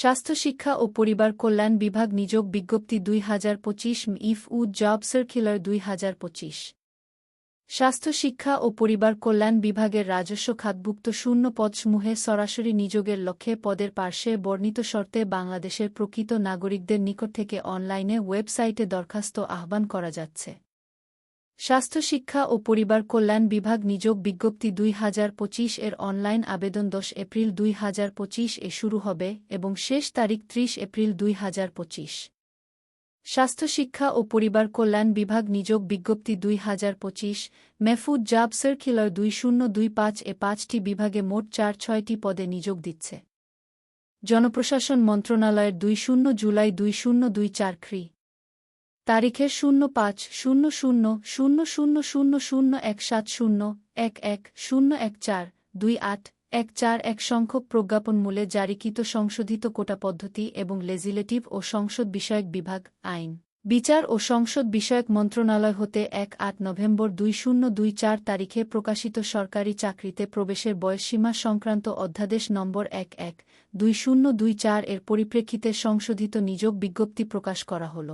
স্বাস্থ্য শিক্ষা ও পরিবার কল্যাণ বিভাগ নিয়োগ বিজ্ঞপ্তি ২০২৫ ইফ জব সার্কুলার ২০২৫। স্বাস্থ্য শিক্ষা ও পরিবার কল্যাণ বিভাগের রাজস্ব খাতভুক্ত শূন্য পদসমূহে সরাসরি নিযোগের লক্ষ্যে পদের পার্শ্বে বর্ণিত শর্তে বাংলাদেশের প্রকৃত নাগরিকদের নিকট থেকে অনলাইনে ওয়েবসাইটে দরখাস্ত আহ্বান করা যাচ্ছে। স্বাস্থ্য শিক্ষা ও পরিবার কল্যাণ বিভাগ নিয়োগ বিজ্ঞপ্তি ২০২৫ এর অনলাইন আবেদন ১০ এপ্রিল ২০২৫ এ শুরু হবে এবং শেষ তারিখ ৩০ এপ্রিল ২০২৫। স্বাস্থ্য শিক্ষা ও পরিবার কল্যাণ বিভাগ নিয়োগ বিজ্ঞপ্তি ২০২৫ মেফুড জব সার্কুলার ২০২৫ এ ৫টি বিভাগে মোট ৪-৬টি পদে নিয়োগ দিচ্ছে। জনপ্রশাসন মন্ত্রণালয়ের ২০ জুলাই ২০24 খ্রি। তারিখের ০৫-০০০০০১৭০-০১০14-28-141 সংখ্যক প্রজ্ঞাপনমূলে জারিকৃত সংশোধিত কোটা পদ্ধতি এবং লেজিসলেটিভ ও সংসদ বিষয়ক বিভাগ, আইন, বিচার ও সংসদ বিষয়ক মন্ত্রণালয় হতে ১-৮ নভেম্বর ২০২৪ তারিখে প্রকাশিত সরকারি চাকরিতে প্রবেশের বয়সসীমা সংক্রান্ত অধ্যাদেশ নম্বর ১-১-২০২৪ এর পরিপ্রেক্ষিতে সংশোধিত নিয়োগ বিজ্ঞপ্তি প্রকাশ করা হল।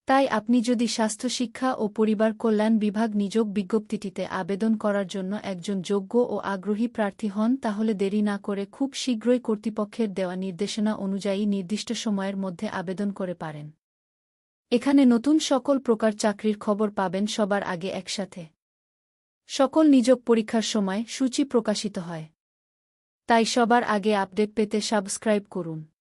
তাই আপনি যদি স্বাস্থ্য শিক্ষা ও পরিবার কল্যাণ বিভাগ নিয়োগ বিজ্ঞপ্তিটিতে আবেদন করার জন্য একজন যোগ্য ও আগ্রহী প্রার্থী হন তাহলে দেরি না করে খুব শীঘ্রই কর্তৃপক্ষের দেওয়া নির্দেশনা অনুযায়ী নির্দিষ্ট সময়ের মধ্যে আবেদন করে পারেন। এখানে নতুন সকল প্রকার চাকরির খবর পাবেন সবার আগে একসাথে। সকল নিয়োগ পরীক্ষার সময় সূচি প্রকাশিত হয়। তাই সবার আগে আপডেট পেতে সাবস্ক্রাইব করুন।